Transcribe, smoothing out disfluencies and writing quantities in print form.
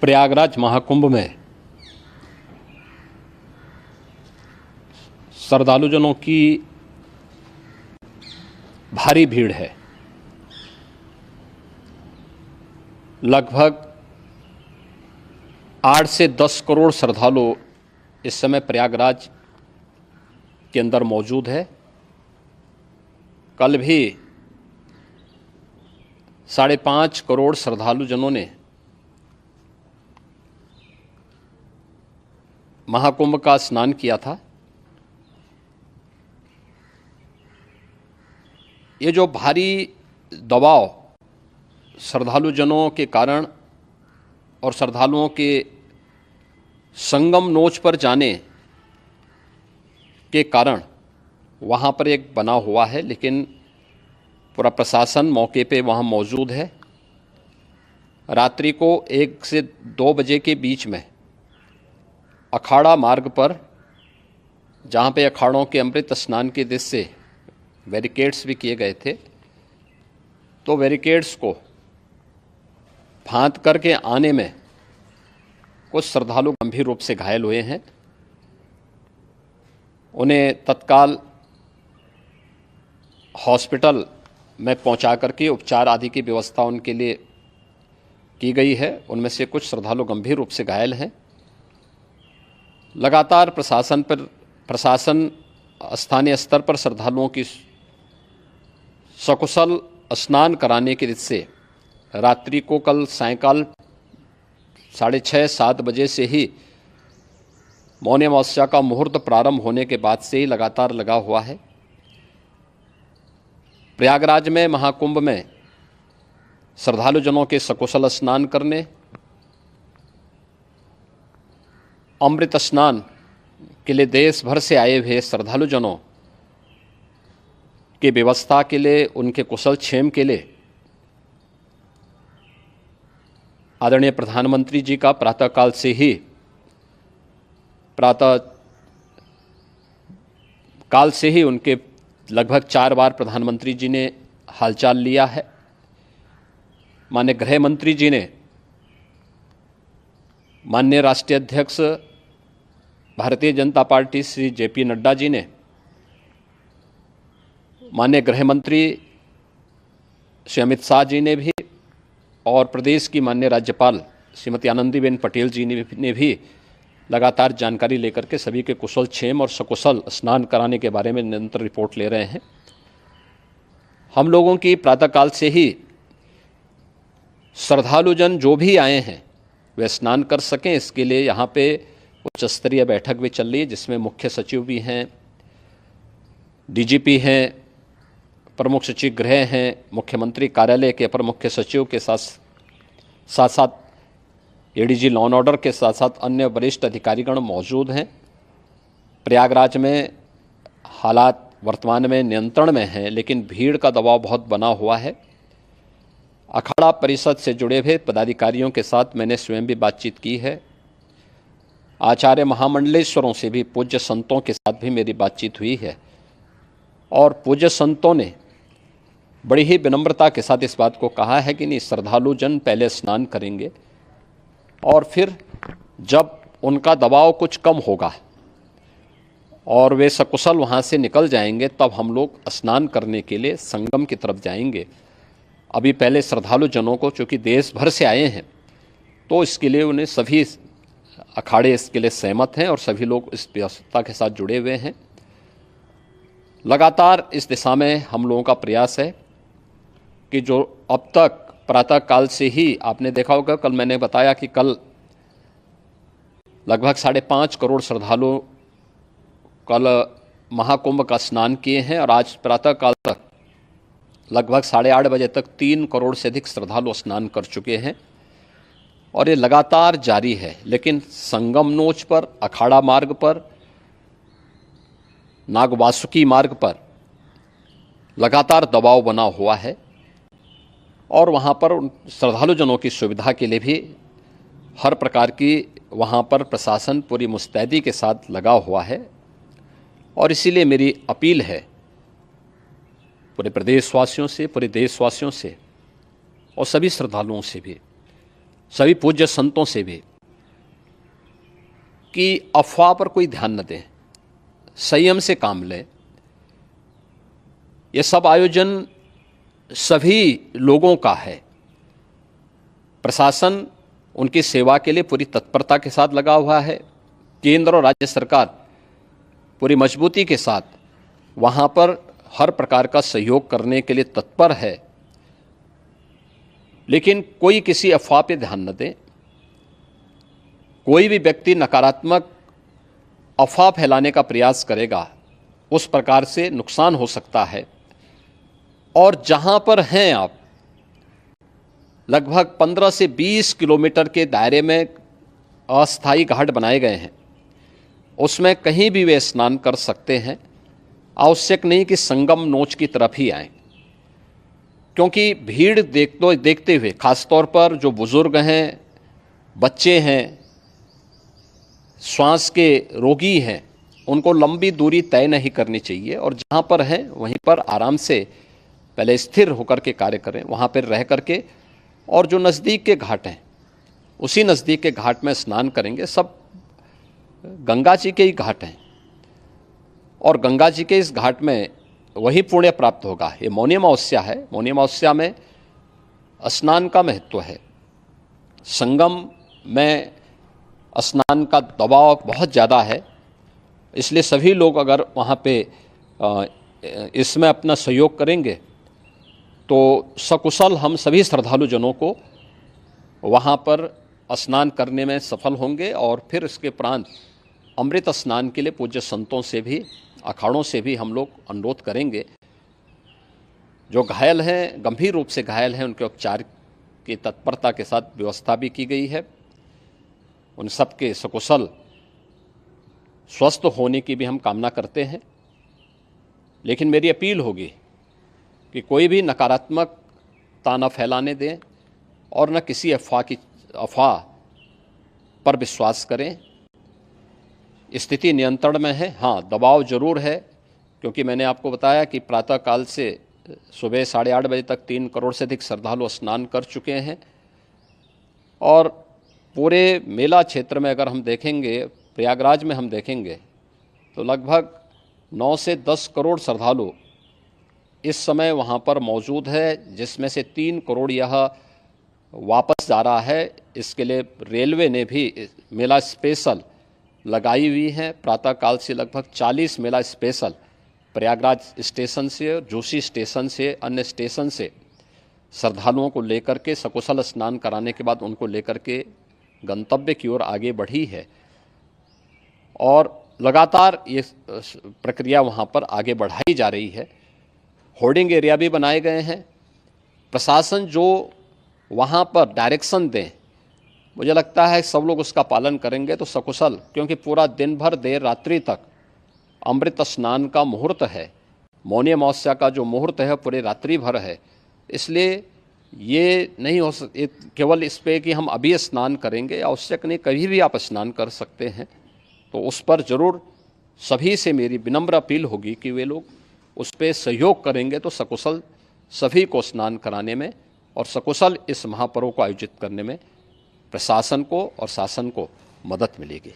प्रयागराज महाकुंभ में श्रद्धालुजनों की भारी भीड़ है। लगभग 8 से 10 करोड़ श्रद्धालु इस समय प्रयागराज के अंदर मौजूद है। कल भी 5.5 करोड़ श्रद्धालुजनों ने महाकुंभ का स्नान किया था। ये जो भारी दबाव श्रद्धालुजनों के कारण और श्रद्धालुओं के संगम नोच पर जाने के कारण वहाँ पर एक बना हुआ है, लेकिन पूरा प्रशासन मौके पे वहाँ मौजूद है। रात्रि को 1 से 2 बजे के बीच में अखाड़ा मार्ग पर, जहाँ पे अखाड़ों के अमृत स्नान के दृश्य से बैरिकेड्स भी किए गए थे, तो बैरिकेड्स को फांद करके आने में कुछ श्रद्धालु गंभीर रूप से घायल हुए हैं। उन्हें तत्काल हॉस्पिटल में पहुंचा करके उपचार आदि की व्यवस्था उनके लिए की गई है। उनमें से कुछ श्रद्धालु गंभीर रूप से घायल हैं। लगातार प्रशासन स्थानीय स्तर पर श्रद्धालुओं की सकुशल स्नान कराने के दृष्टि से रात्रि को कल सायंकाल 6:30-7 बजे से ही मौनी अमावस्या का मुहूर्त प्रारंभ होने के बाद से ही लगातार लगा हुआ है। प्रयागराज में महाकुंभ में श्रद्धालुजनों के सकुशल स्नान करने, अमृत स्नान के लिए देश भर से आए हुए श्रद्धालुजनों की व्यवस्था के लिए, उनके कुशल क्षेम के लिए आदरणीय प्रधानमंत्री जी का प्रातःकाल से ही उनके लगभग 4 बार प्रधानमंत्री जी ने हालचाल लिया है। माननीय गृह मंत्री जी ने, माननीय राष्ट्रीय अध्यक्ष भारतीय जनता पार्टी श्री JP नड्डा जी ने, माननीय गृह मंत्री श्री अमित शाह जी ने भी, और प्रदेश की माननीय राज्यपाल श्रीमती आनंदीबेन पटेल जी ने भी लगातार जानकारी लेकर के सभी के कुशल क्षेम और सकुशल स्नान कराने के बारे में निरंतर रिपोर्ट ले रहे हैं। हम लोगों की प्रातःकाल से ही श्रद्धालुजन जो भी आए हैं वे स्नान कर सकें, इसके लिए यहाँ पे उच्च स्तरीय बैठक भी चल रही है, जिसमें मुख्य सचिव भी हैं, DGP हैं, प्रमुख सचिव गृह हैं, मुख्यमंत्री कार्यालय के अपर मुख्य सचिव के साथ ADG लॉ एंड ऑर्डर के साथ साथ अन्य वरिष्ठ अधिकारीगण मौजूद हैं। प्रयागराज में हालात वर्तमान में नियंत्रण में हैं, लेकिन भीड़ का दबाव बहुत बना हुआ है। अखाड़ा परिषद से जुड़े हुए पदाधिकारियों के साथ मैंने स्वयं भी बातचीत की है। आचार्य महामंडलेश्वरों से भी, पूज्य संतों के साथ भी मेरी बातचीत हुई है, और पूज्य संतों ने बड़ी ही विनम्रता के साथ इस बात को कहा है कि नहीं, श्रद्धालु जन पहले स्नान करेंगे और फिर जब उनका दबाव कुछ कम होगा और वे सकुशल वहाँ से निकल जाएंगे, तब हम लोग स्नान करने के लिए संगम की तरफ जाएंगे। अभी पहले श्रद्धालु जनों को, चूँकि देश भर से आए हैं, तो इसके लिए उन्हें सभी अखाड़े इसके लिए सहमत हैं और सभी लोग इस व्यवस्था के साथ जुड़े हुए हैं। लगातार इस दिशा में हम लोगों का प्रयास है कि जो अब तक प्रातःकाल से ही आपने देखा होगा, कल मैंने बताया कि कल लगभग 5.5 करोड़ श्रद्धालु कल महाकुंभ का स्नान किए हैं, और आज प्रातःकाल तक लगभग 8:30 बजे तक 3 करोड़ से अधिक श्रद्धालु स्नान कर चुके हैं, और ये लगातार जारी है। लेकिन संगम नोच पर, अखाड़ा मार्ग पर, नागवासुकी मार्ग पर लगातार दबाव बना हुआ है, और वहाँ पर श्रद्धालुजनों की सुविधा के लिए भी हर प्रकार की वहाँ पर प्रशासन पूरी मुस्तैदी के साथ लगा हुआ है। और इसीलिए मेरी अपील है पूरे प्रदेशवासियों से, पूरे देशवासियों से और सभी श्रद्धालुओं से भी सभी पूज्य संतों से भी कि अफवाह पर कोई ध्यान न दें, संयम से काम लें। ये सब आयोजन सभी लोगों का है। प्रशासन उनकी सेवा के लिए पूरी तत्परता के साथ लगा हुआ है। केंद्र और राज्य सरकार पूरी मजबूती के साथ वहाँ पर हर प्रकार का सहयोग करने के लिए तत्पर है। लेकिन कोई किसी अफवाह पे ध्यान न दे। कोई भी व्यक्ति नकारात्मक अफवाह फैलाने का प्रयास करेगा, उस प्रकार से नुकसान हो सकता है। और जहाँ पर हैं आप, लगभग 15 से 20 किलोमीटर के दायरे में अस्थायी घाट बनाए गए हैं। उसमें कहीं भी वे स्नान कर सकते हैं। आवश्यक नहीं कि संगम नोच की तरफ ही आएं, क्योंकि भीड़ देखते हुए खासतौर पर जो बुजुर्ग हैं, बच्चे हैं, श्वास के रोगी हैं, उनको लंबी दूरी तय नहीं करनी चाहिए। और जहाँ पर हैं वहीं पर आराम से पहले स्थिर होकर के कार्य करें, वहाँ पर रह करके। और जो नज़दीक के घाट हैं, उसी नज़दीक के घाट में स्नान करेंगे। सब गंगा जी के ही घाट हैं और गंगा जी के इस घाट में वही पुण्य प्राप्त होगा। ये मौनी अमावस्या है। मौनी अमावस्या में स्नान का महत्व है। संगम में स्नान का दबाव बहुत ज़्यादा है, इसलिए सभी लोग अगर वहाँ पे इसमें अपना सहयोग करेंगे तो सकुशल हम सभी श्रद्धालु जनों को वहाँ पर स्नान करने में सफल होंगे। और फिर इसके उपरांत अमृत स्नान के लिए पूज्य संतों से भी, अखाड़ों से भी हम लोग अनुरोध करेंगे। जो घायल हैं, गंभीर रूप से घायल हैं, उनके उपचार की तत्परता के साथ व्यवस्था भी की गई है। उन सब के सकुशल स्वस्थ होने की भी हम कामना करते हैं। लेकिन मेरी अपील होगी कि कोई भी नकारात्मकता न फैलाने दें और न किसी अफवाह पर विश्वास करें। स्थिति नियंत्रण में है। हाँ, दबाव जरूर है, क्योंकि मैंने आपको बताया कि प्रातःकाल से सुबह 8:30 बजे तक 3 करोड़ से अधिक श्रद्धालु स्नान कर चुके हैं। और पूरे मेला क्षेत्र में अगर हम देखेंगे, प्रयागराज में हम देखेंगे तो लगभग 9 से 10 करोड़ श्रद्धालु इस समय वहाँ पर मौजूद है, जिसमें से 3 करोड़ यह वापस जा रहा है। इसके लिए रेलवे ने भी मेला स्पेशल लगाई हुई है। प्रातःकाल से लगभग 40 मेला स्पेशल प्रयागराज स्टेशन से, जोशी स्टेशन से, अन्य स्टेशन से श्रद्धालुओं को लेकर के सकुशल स्नान कराने के बाद उनको लेकर के गंतव्य की ओर आगे बढ़ी है। और लगातार ये प्रक्रिया वहाँ पर आगे बढ़ाई जा रही है। होर्डिंग एरिया भी बनाए गए हैं। प्रशासन जो वहाँ पर डायरेक्शन दें, मुझे लगता है सब लोग उसका पालन करेंगे तो सकुशल, क्योंकि पूरा दिन भर देर रात्रि तक अमृत स्नान का मुहूर्त है। मौनी अमावस्या का जो मुहूर्त है पूरे रात्रि भर है। इसलिए ये नहीं हो केवल इस पे कि हम अभी स्नान करेंगे, आवश्यक नहीं, कभी भी आप स्नान कर सकते हैं। तो उस पर ज़रूर सभी से मेरी विनम्र अपील होगी कि वे लोग उस पर सहयोग करेंगे तो सकुशल सभी को स्नान कराने में और सकुशल इस महापर्व को आयोजित करने में प्रशासन को और शासन को मदद मिलेगी।